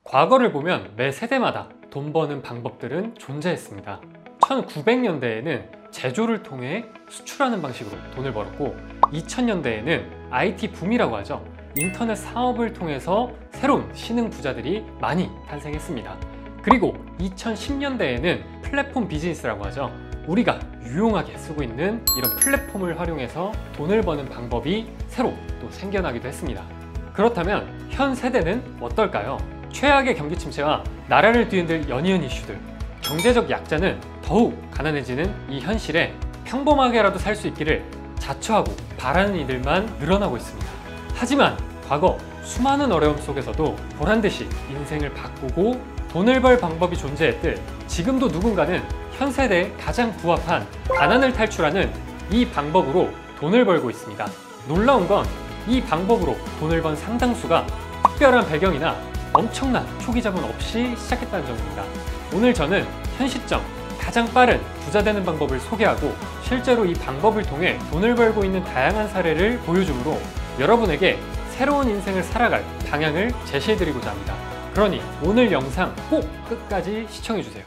과거를 보면 매 세대마다 돈 버는 방법들은 존재했습니다. 1900년대에는 제조를 통해 수출하는 방식으로 돈을 벌었고 2000년대에는 IT 붐이라고 하죠. 인터넷 사업을 통해서 새로운 신흥 부자들이 많이 탄생했습니다. 그리고 2010년대에는 플랫폼 비즈니스라고 하죠. 우리가 유용하게 쓰고 있는 이런 플랫폼을 활용해서 돈을 버는 방법이 새로 또 생겨나기도 했습니다. 그렇다면 현 세대는 어떨까요? 최악의 경기 침체와 나라를 뒤흔들 연이은 이슈들, 경제적 약자는 더욱 가난해지는 이 현실에 평범하게라도 살 수 있기를 자처하고 바라는 이들만 늘어나고 있습니다. 하지만 과거 수많은 어려움 속에서도 보란듯이 인생을 바꾸고 돈을 벌 방법이 존재했듯 지금도 누군가는 현 세대에 가장 부합한 가난을 탈출하는 이 방법으로 돈을 벌고 있습니다. 놀라운 건 이 방법으로 돈을 번 상당수가 특별한 배경이나 엄청난 초기 자본 없이 시작했다는 점입니다. 오늘 저는 현 시점 가장 빠른 부자 되는 방법을 소개하고 실제로 이 방법을 통해 돈을 벌고 있는 다양한 사례를 보여주므로 여러분에게 새로운 인생을 살아갈 방향을 제시해드리고자 합니다. 그러니 오늘 영상 꼭 끝까지 시청해주세요.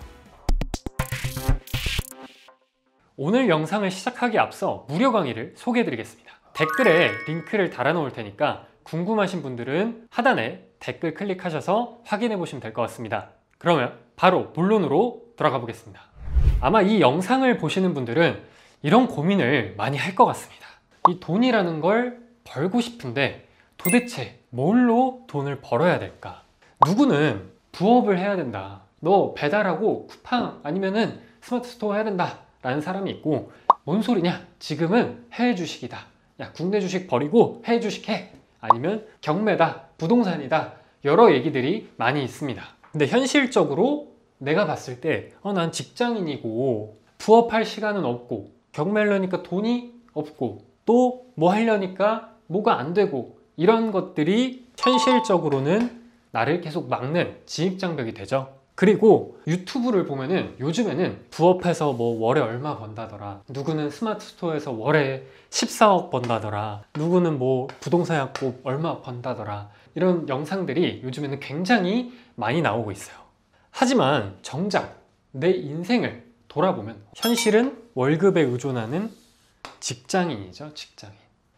오늘 영상을 시작하기에 앞서 무료 강의를 소개해드리겠습니다. 댓글에 링크를 달아놓을 테니까 궁금하신 분들은 하단에 댓글 클릭하셔서 확인해 보시면 될 것 같습니다. 그러면 바로 본론으로 들어가 보겠습니다. 아마 이 영상을 보시는 분들은 이런 고민을 많이 할 것 같습니다. 이 돈이라는 걸 벌고 싶은데 도대체 뭘로 돈을 벌어야 될까? 누구는 부업을 해야 된다. 너 배달하고 쿠팡 아니면은 스마트 스토어 해야 된다. 라는 사람이 있고 뭔 소리냐? 지금은 해외 주식이다. 야, 국내 주식 버리고 해외 주식 해. 아니면 경매다, 부동산이다. 여러 얘기들이 많이 있습니다. 근데 현실적으로 내가 봤을 때 난 직장인이고 부업할 시간은 없고 경매를 하니까 돈이 없고 또 뭐 하려니까 뭐가 안 되고 이런 것들이 현실적으로는 나를 계속 막는 진입장벽이 되죠. 그리고 유튜브를 보면은 요즘에는 부업해서 뭐 월에 얼마 번다더라, 누구는 스마트 스토어에서 월에 14억 번다더라, 누구는 뭐 부동산 갖고 얼마 번다더라, 이런 영상들이 요즘에는 굉장히 많이 나오고 있어요. 하지만 정작 내 인생을 돌아보면 현실은 월급에 의존하는 직장인이죠. 직장인.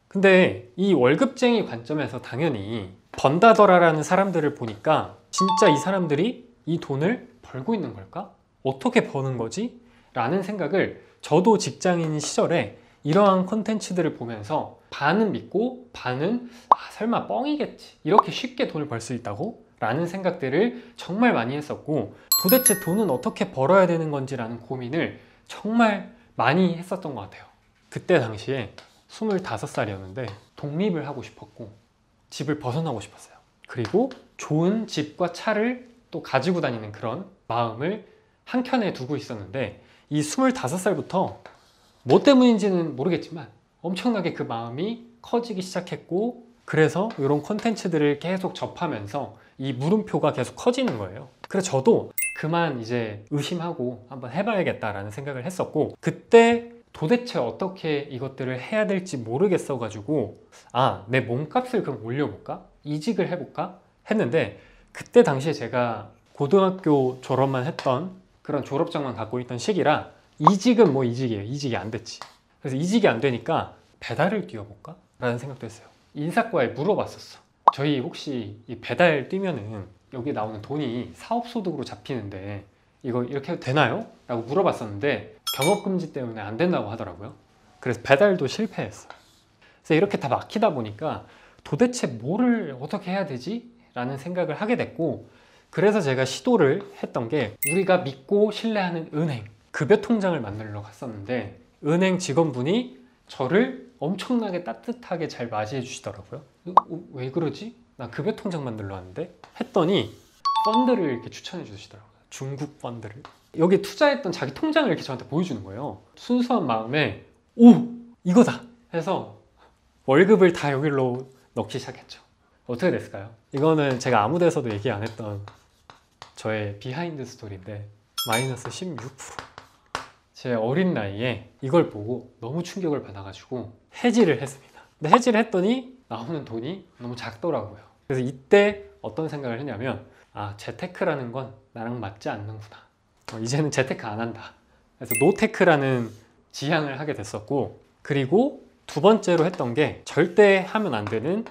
근데 이 월급쟁이 관점에서 당연히 번다더라라는 사람들을 보니까 진짜 이 사람들이 이 돈을 벌고 있는 걸까? 어떻게 버는 거지? 라는 생각을 저도 직장인 시절에 이러한 콘텐츠들을 보면서 반은 믿고 반은 설마 뻥이겠지, 이렇게 쉽게 돈을 벌 수 있다고? 라는 생각들을 정말 많이 했었고 도대체 돈은 어떻게 벌어야 되는 건지 라는 고민을 정말 많이 했었던 것 같아요. 그때 당시에 25살이었는데 독립을 하고 싶었고 집을 벗어나고 싶었어요. 그리고 좋은 집과 차를 또 가지고 다니는 그런 마음을 한켠에 두고 있었는데 이 25살부터 뭐 때문인지는 모르겠지만 엄청나게 그 마음이 커지기 시작했고 그래서 이런 콘텐츠들을 계속 접하면서 이 물음표가 계속 커지는 거예요. 그래서 저도 그만 이제 의심하고 한번 해봐야겠다라는 생각을 했었고 그때 도대체 어떻게 이것들을 해야 될지 모르겠어 가지고 내 몸값을 그럼 올려볼까? 이직을 해볼까? 했는데 그때 당시에 제가 고등학교 졸업만 했던 그런 졸업장만 갖고 있던 시기라 이직은 뭐 이직이에요. 이직이 안 됐지. 그래서 이직이 안 되니까 배달을 뛰어볼까? 라는 생각도 했어요. 인사과에 물어봤었어. 저희 혹시 이 배달 뛰면은 여기 나오는 돈이 사업소득으로 잡히는데 이거 이렇게 해도 되나요? 라고 물어봤었는데 경업금지 때문에 안 된다고 하더라고요. 그래서 배달도 실패했어요. 그래서 이렇게 다 막히다 보니까 도대체 뭐를 어떻게 해야 되지? 라는 생각을 하게 됐고 그래서 제가 시도를 했던 게 우리가 믿고 신뢰하는 은행 급여 통장을 만들러 갔었는데 은행 직원분이 저를 엄청나게 따뜻하게 잘 맞이해 주시더라고요. 왜 그러지? 나 급여 통장 만들러 왔는데? 했더니 펀드를 이렇게 추천해 주시더라고요. 중국 펀드를. 여기 투자했던 자기 통장을 이렇게 저한테 보여주는 거예요. 순수한 마음에 이거다 해서 월급을 다 여기로 넣기 시작했죠. 어떻게 됐을까요? 이거는 제가 아무 데서도 얘기 안 했던 저의 비하인드 스토리인데 마이너스 16%. 제 어린 나이에 이걸 보고 너무 충격을 받아가지고 해지를 했습니다. 근데 해지를 했더니 나오는 돈이 너무 작더라고요. 그래서 이때 어떤 생각을 했냐면 아, 재테크라는 건 나랑 맞지 않는구나. 이제는 재테크 안 한다. 그래서 노테크라는 지향을 하게 됐었고, 그리고 두 번째로 했던 게 절대 하면 안 되는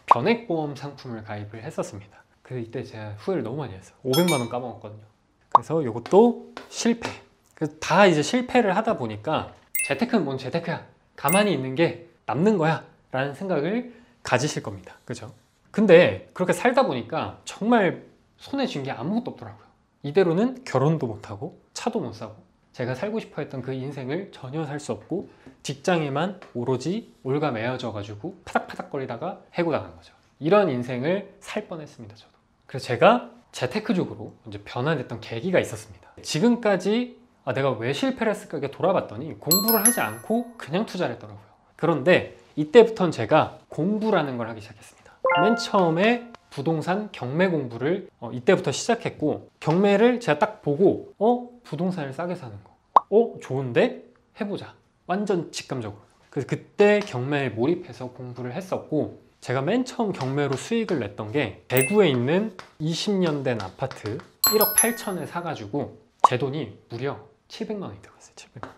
변액보험 상품을 가입을 했었습니다. 그래서 이때 제가 후회를 너무 많이 했어요. 500만 원 까먹었거든요. 그래서 이것도 실패. 그래서 다 이제 실패를 하다 보니까 재테크는 뭔 재테크야, 가만히 있는 게 남는 거야 라는 생각을 가지실 겁니다. 그죠? 근데 그렇게 살다 보니까 정말 손에 쥔 게 아무것도 없더라고요. 이대로는 결혼도 못하고 차도 못 사고 제가 살고 싶어 했던 그 인생을 전혀 살 수 없고 직장에만 오로지 올가매어져 가지고 파닥파닥거리다가 해고 당한 거죠. 이런 인생을 살 뻔했습니다. 저도. 그래서 제가 재테크 쪽으로 이제 변화됐던 계기가 있었습니다. 지금까지 내가 왜 실패를 했을까 이렇게 돌아봤더니 공부를 하지 않고 그냥 투자를 했더라고요. 그런데 이때부터는 제가 공부라는 걸 하기 시작했습니다. 맨 처음에 부동산 경매 공부를 이때부터 시작했고, 경매를 제가 딱 보고 부동산을 싸게 사는 거 좋은데? 해보자. 완전 직감적으로. 그래서 그때 경매에 몰입해서 공부를 했었고, 제가 맨 처음 경매로 수익을 냈던 게 대구에 있는 20년 된 아파트 1억 8천에 사가지고 제 돈이 무려 700만 원이 들어갔어요. 700만 원.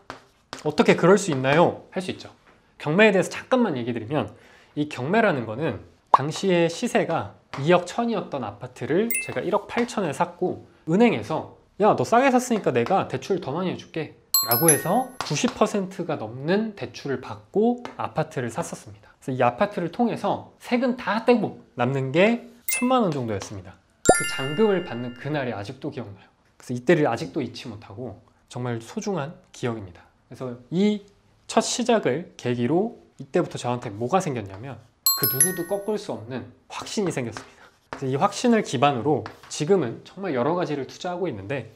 어떻게 그럴 수 있나요? 할 수 있죠. 경매에 대해서 잠깐만 얘기 드리면, 이 경매라는 거는 당시에 시세가 2억 1천이었던 아파트를 제가 1억 8천에 샀고, 은행에서 야, 너 싸게 샀으니까 내가 대출 더 많이 해줄게 라고 해서 90%가 넘는 대출을 받고 아파트를 샀었습니다. 그래서 이 아파트를 통해서 세금 다 떼고 남는 게 1,000만 원 정도였습니다. 그 잔금을 받는 그날이 아직도 기억나요. 그래서 이때를 아직도 잊지 못하고 정말 소중한 기억입니다. 그래서 이 첫 시작을 계기로 이때부터 저한테 뭐가 생겼냐면, 그 누구도 꺾을 수 없는 확신이 생겼습니다. 그래서 이 확신을 기반으로 지금은 정말 여러 가지를 투자하고 있는데,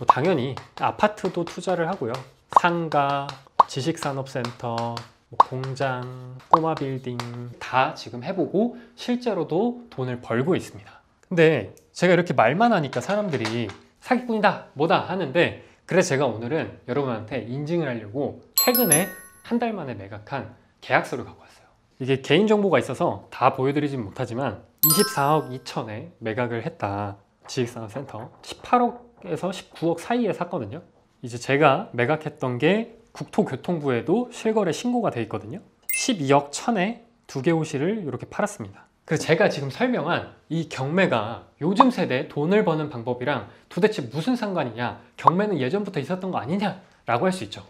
당연히 아파트도 투자를 하고요. 상가, 지식산업센터, 공장, 꼬마 빌딩 다 지금 해보고 실제로도 돈을 벌고 있습니다. 근데 제가 이렇게 말만 하니까 사람들이 사기꾼이다 뭐다 하는데, 그래서 제가 오늘은 여러분한테 인증을 하려고 최근에 한 달 만에 매각한 계약서를 갖고 왔어요. 이게 개인정보가 있어서 다 보여드리진 못하지만 24억 2천에 매각을 했다. 지식산업센터 18억에서 19억 사이에 샀거든요. 이제 제가 매각했던 게 국토교통부에도 실거래 신고가 돼 있거든요. 12억 1천에 2개 호실을 이렇게 팔았습니다. 그래서 제가 지금 설명한 이 경매가 요즘 세대 돈을 버는 방법이랑 도대체 무슨 상관이냐, 경매는 예전부터 있었던 거 아니냐 라고 할 수 있죠.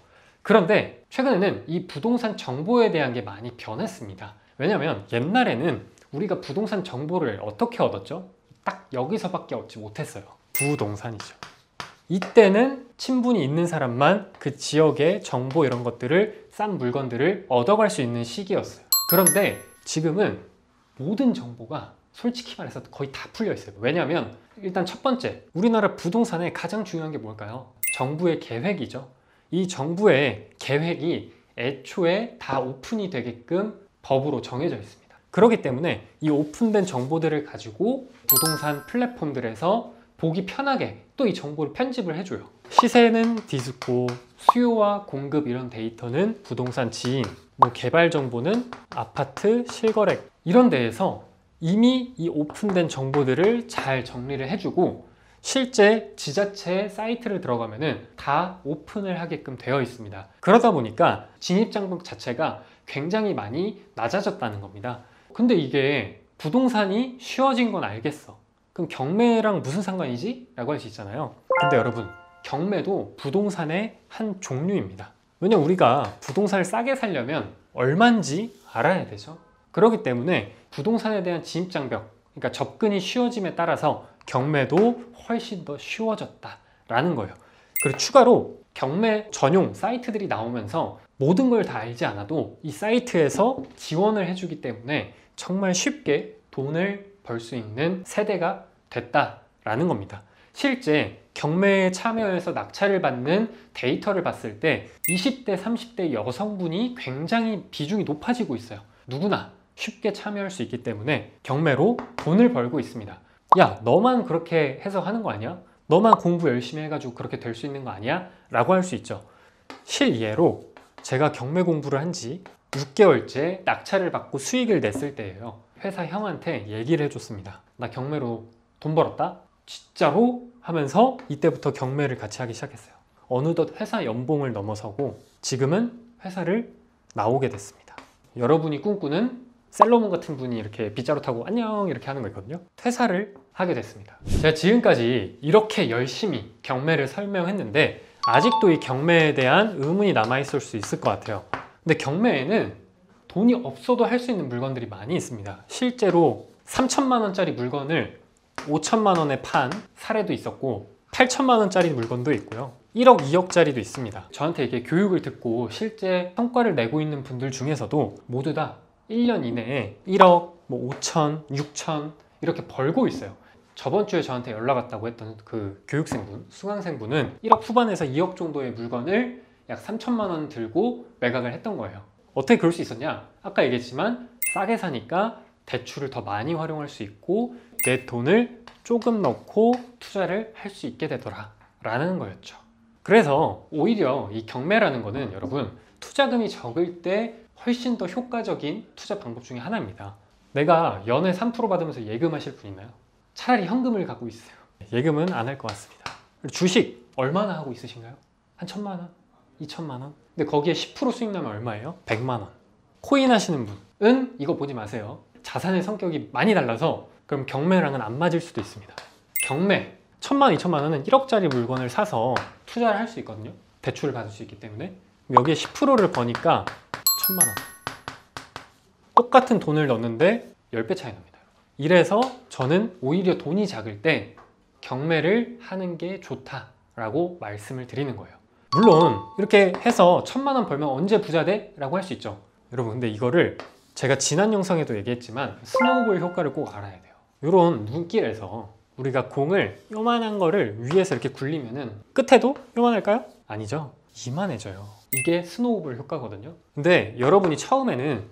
그런데 최근에는 이 부동산 정보에 대한 게 많이 변했습니다. 왜냐면 옛날에는 우리가 부동산 정보를 어떻게 얻었죠? 딱 여기서밖에 얻지 못했어요. 부동산이죠. 이때는 친분이 있는 사람만 그 지역의 정보 이런 것들을, 싼 물건들을 얻어갈 수 있는 시기였어요. 그런데 지금은 모든 정보가 솔직히 말해서 거의 다 풀려 있어요. 왜냐하면 일단 첫 번째, 우리나라 부동산에 가장 중요한 게 뭘까요? 정부의 계획이죠. 이 정부의 계획이 애초에 다 오픈이 되게끔 법으로 정해져 있습니다. 그렇기 때문에 이 오픈된 정보들을 가지고 부동산 플랫폼들에서 보기 편하게 또 이 정보를 편집을 해줘요. 시세는 디스코, 수요와 공급 이런 데이터는 부동산 지인, 개발 정보는 아파트 실거래, 이런 데에서 이미 이 오픈된 정보들을 잘 정리를 해주고, 실제 지자체 사이트를 들어가면은 다 오픈을 하게끔 되어 있습니다. 그러다 보니까 진입장벽 자체가 굉장히 많이 낮아졌다는 겁니다. 근데 이게 부동산이 쉬워진 건 알겠어. 그럼 경매랑 무슨 상관이지? 라고 할 수 있잖아요. 근데 여러분, 경매도 부동산의 한 종류입니다. 왜냐면 우리가 부동산을 싸게 살려면 얼마인지 알아야 되죠. 그렇기 때문에 부동산에 대한 진입장벽, 그러니까 접근이 쉬워짐에 따라서 경매도 훨씬 더 쉬워졌다라는 거예요. 그리고 추가로 경매 전용 사이트들이 나오면서 모든 걸 다 알지 않아도 이 사이트에서 지원을 해주기 때문에 정말 쉽게 돈을 벌 수 있는 세대가 됐다라는 겁니다. 실제 경매에 참여해서 낙찰을 받는 데이터를 봤을 때 20대, 30대 여성분이 굉장히 비중이 높아지고 있어요. 누구나 쉽게 참여할 수 있기 때문에 경매로 돈을 벌고 있습니다. 야, 너만 그렇게 해서 하는 거 아니야? 너만 공부 열심히 해가지고 그렇게 될 수 있는 거 아니야? 라고 할 수 있죠. 실예로 제가 경매 공부를 한 지 6개월째 낙찰을 받고 수익을 냈을 때예요. 회사 형한테 얘기를 해줬습니다. 나 경매로 돈 벌었다? 진짜로? 하면서 이때부터 경매를 같이 하기 시작했어요. 어느덧 회사 연봉을 넘어서고 지금은 회사를 나오게 됐습니다. 여러분이 꿈꾸는 셀러문 같은 분이 이렇게 빗자루 타고 안녕 이렇게 하는 거 있거든요. 퇴사를 하게 됐습니다. 제가 지금까지 이렇게 열심히 경매를 설명했는데 아직도 이 경매에 대한 의문이 남아있을 수 있을 것 같아요. 근데 경매에는 돈이 없어도 할 수 있는 물건들이 많이 있습니다. 실제로 3천만 원짜리 물건을 5천만 원에 판 사례도 있었고 8천만 원짜리 물건도 있고요. 1억, 2억짜리도 있습니다. 저한테 이게 교육을 듣고 실제 성과를 내고 있는 분들 중에서도 모두 다 1년 이내에 1억, 5천, 6천 이렇게 벌고 있어요. 저번 주에 저한테 연락 왔다고 했던 그 교육생분, 수강생분은 1억 후반에서 2억 정도의 물건을 약 3천만 원 들고 매각을 했던 거예요. 어떻게 그럴 수 있었냐? 아까 얘기했지만 싸게 사니까 대출을 더 많이 활용할 수 있고 내 돈을 조금 넣고 투자를 할 수 있게 되더라 라는 거였죠. 그래서 오히려 이 경매라는 거는 여러분 투자금이 적을 때 훨씬 더 효과적인 투자 방법 중에 하나입니다. 내가 연에 3% 받으면서 예금하실 분 있나요? 차라리 현금을 갖고 있어요. 예금은 안 할 것 같습니다. 주식 얼마나 하고 있으신가요? 한 1,000만 원? 2천만 원? 근데 거기에 10% 수익 나면 얼마예요? 100만 원. 코인 하시는 분은 이거 보지 마세요. 자산의 성격이 많이 달라서 그럼 경매랑은 안 맞을 수도 있습니다. 경매 1,000만 원, 2천만 원은 1억짜리 물건을 사서 투자를 할 수 있거든요. 대출을 받을 수 있기 때문에 여기에 10%를 거니까 1,000만 원. 똑같은 돈을 넣는데 10배 차이 납니다. 이래서 저는 오히려 돈이 작을 때 경매를 하는 게 좋다라고 말씀을 드리는 거예요. 물론 이렇게 해서 1,000만 원 벌면 언제 부자 돼? 라고 할 수 있죠. 여러분 근데 이거를 제가 지난 영상에도 얘기했지만 스노우볼 효과를 꼭 알아야 돼요. 이런 눈길에서 우리가 공을 요만한 거를 위에서 이렇게 굴리면은 끝에도 요만할까요? 아니죠. 이만해져요. 이게 스노우볼 효과거든요. 근데 여러분이 처음에는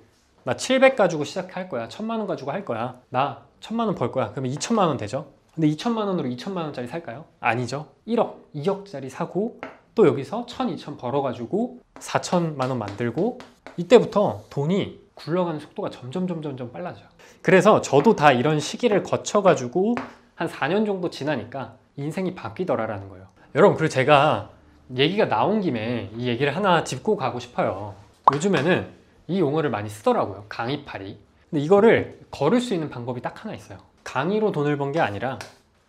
나 700 가지고 시작할 거야, 1,000만 원 가지고 할 거야, 나 1,000만 원 벌 거야. 그러면 2천만 원 되죠. 근데 2천만 원으로 2천만 원짜리 살까요? 아니죠. 1억, 2억짜리 사고 또 여기서 1,000, 2천 벌어가지고 4천만 원 만들고 이때부터 돈이 굴러가는 속도가 점점 빨라져요. 그래서 저도 다 이런 시기를 거쳐가지고 한 4년 정도 지나니까 인생이 바뀌더라라는 거예요. 여러분 그리고 제가 얘기가 나온 김에 이 얘기를 하나 짚고 가고 싶어요. 요즘에는 이 용어를 많이 쓰더라고요. 강의팔이. 근데 이거를 걸을 수 있는 방법이 딱 하나 있어요. 강의로 돈을 번 게 아니라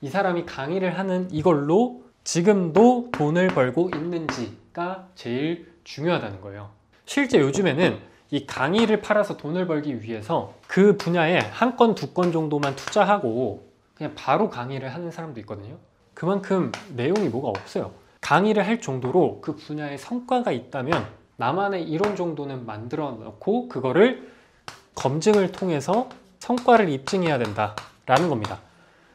이 사람이 강의를 하는 이걸로 지금도 돈을 벌고 있는지가 제일 중요하다는 거예요. 실제 요즘에는 이 강의를 팔아서 돈을 벌기 위해서 그 분야에 한 건, 두 건 정도만 투자하고 그냥 바로 강의를 하는 사람도 있거든요. 그만큼 내용이 뭐가 없어요. 강의를 할 정도로 그 분야에 성과가 있다면 나만의 이론 정도는 만들어 놓고 그거를 검증을 통해서 성과를 입증해야 된다라는 겁니다.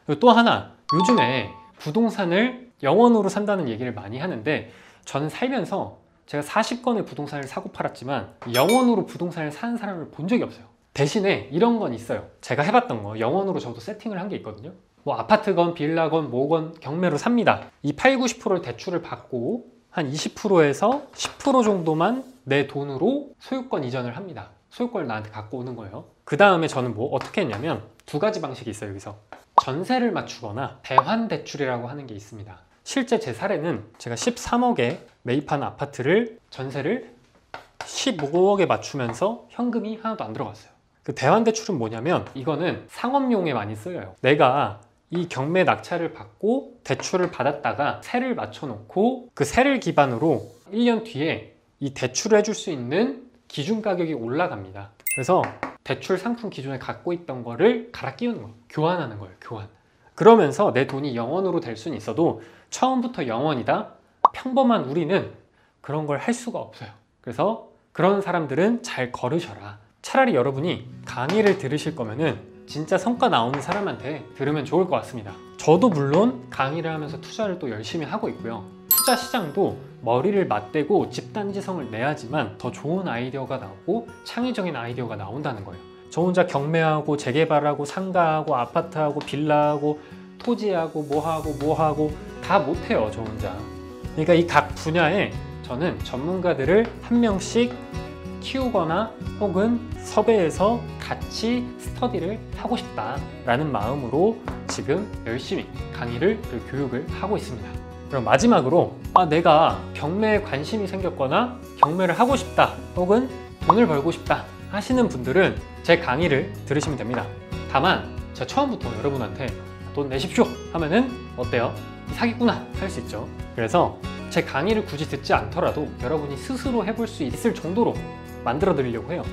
그리고 또 하나, 요즘에 부동산을 영원으로 산다는 얘기를 많이 하는데 저는 살면서 제가 40건의 부동산을 사고 팔았지만 영원으로 부동산을 사는 사람을 본 적이 없어요. 대신에 이런 건 있어요. 제가 해봤던 거 영원으로 저도 세팅을 한 게 있거든요. 뭐 아파트건 빌라건 뭐건 경매로 삽니다. 이 8, 90%를 대출을 받고 한 20%에서 10% 정도만 내 돈으로 소유권 이전을 합니다. 소유권을 나한테 갖고 오는 거예요. 그 다음에 저는 뭐 어떻게 했냐면 두 가지 방식이 있어요. 여기서 전세를 맞추거나 대환 대출이라고 하는 게 있습니다. 실제 제 사례는 제가 13억에 매입한 아파트를 전세를 15억에 맞추면서 현금이 하나도 안 들어갔어요. 그 대환 대출은 뭐냐면 이거는 상업용에 많이 쓰여요. 내가 이 경매 낙찰을 받고 대출을 받았다가 세를 맞춰놓고 그 세를 기반으로 1년 뒤에 이 대출을 해줄 수 있는 기준 가격이 올라갑니다. 그래서 대출 상품 기존에 갖고 있던 거를 갈아 끼우는 거예요. 교환하는 거예요. 교환. 그러면서 내 돈이 영원으로 될 수는 있어도 처음부터 영원이다? 평범한 우리는 그런 걸 할 수가 없어요. 그래서 그런 사람들은 잘 걸으셔라. 차라리 여러분이 강의를 들으실 거면은 진짜 성과 나오는 사람한테 들으면 좋을 것 같습니다. 저도 물론 강의를 하면서 투자를 또 열심히 하고 있고요. 투자 시장도 머리를 맞대고 집단지성을 내야지만 더 좋은 아이디어가 나오고 창의적인 아이디어가 나온다는 거예요. 저 혼자 경매하고 재개발하고 상가하고 아파트하고 빌라하고 토지하고 뭐하고 다 못해요. 저 혼자. 그러니까 이 각 분야에 저는 전문가들을 한 명씩 키우거나 혹은 섭외해서 같이 스터디를 하고 싶다라는 마음으로 지금 열심히 강의를 그리고 교육을 하고 있습니다. 그럼 마지막으로 내가 경매에 관심이 생겼거나 경매를 하고 싶다 혹은 돈을 벌고 싶다 하시는 분들은 제 강의를 들으시면 됩니다. 다만 제가 처음부터 여러분한테 돈 내십시오 하면은 어때요? 사기구나 할 수 있죠. 그래서 제 강의를 굳이 듣지 않더라도 여러분이 스스로 해볼 수 있을 정도로 만들어 드리려고 해요.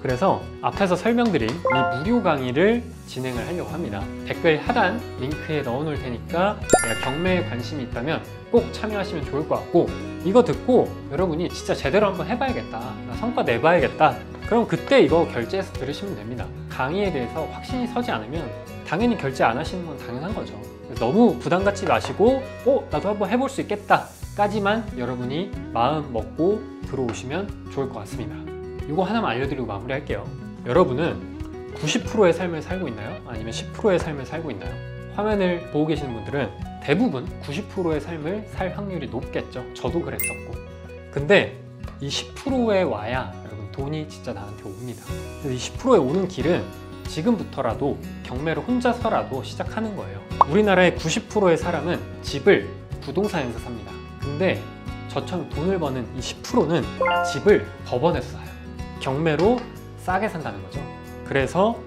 그래서 앞에서 설명드린 이 무료 강의를 진행을 하려고 합니다. 댓글 하단 링크에 넣어 놓을 테니까 내가 경매에 관심이 있다면 꼭 참여하시면 좋을 것 같고, 이거 듣고 여러분이 진짜 제대로 한번 해봐야겠다, 나 성과 내봐야겠다, 그럼 그때 이거 결제해서 들으시면 됩니다. 강의에 대해서 확신이 서지 않으면 당연히 결제 안 하시는 건 당연한 거죠. 너무 부담 갖지 마시고 나도 한번 해볼 수 있겠다 까지만 여러분이 마음 먹고 들어오시면 좋을 것 같습니다. 이거 하나만 알려드리고 마무리할게요. 여러분은 90%의 삶을 살고 있나요? 아니면 10%의 삶을 살고 있나요? 화면을 보고 계시는 분들은 대부분 90%의 삶을 살 확률이 높겠죠. 저도 그랬었고. 근데 이 10%에 와야 여러분 돈이 진짜 나한테 옵니다. 이 10%에 오는 길은 지금부터라도 경매를 혼자서라도 시작하는 거예요. 우리나라의 90%의 사람은 집을 부동산에서 삽니다. 근데 저처럼 돈을 버는 이 10%는 집을 법원에서 사요. 경매로 싸게 산다는 거죠. 그래서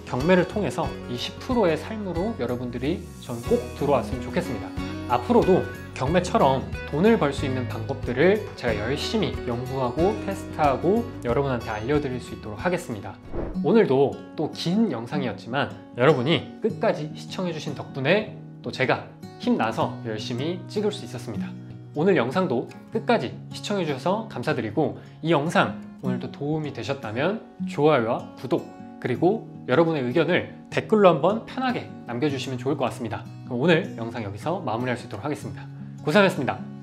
경매를 통해서 이 10%의 삶으로 여러분들이 전 꼭 들어왔으면 좋겠습니다. 앞으로도 경매처럼 돈을 벌 수 있는 방법들을 제가 열심히 연구하고 테스트하고 여러분한테 알려드릴 수 있도록 하겠습니다. 오늘도 또 긴 영상이었지만 여러분이 끝까지 시청해주신 덕분에 또 제가 힘나서 열심히 찍을 수 있었습니다. 오늘 영상도 끝까지 시청해주셔서 감사드리고, 이 영상 오늘도 도움이 되셨다면 좋아요와 구독, 그리고 여러분의 의견을 댓글로 한번 편하게 남겨주시면 좋을 것 같습니다. 그럼 오늘 영상 여기서 마무리할 수 있도록 하겠습니다. 고생하셨습니다.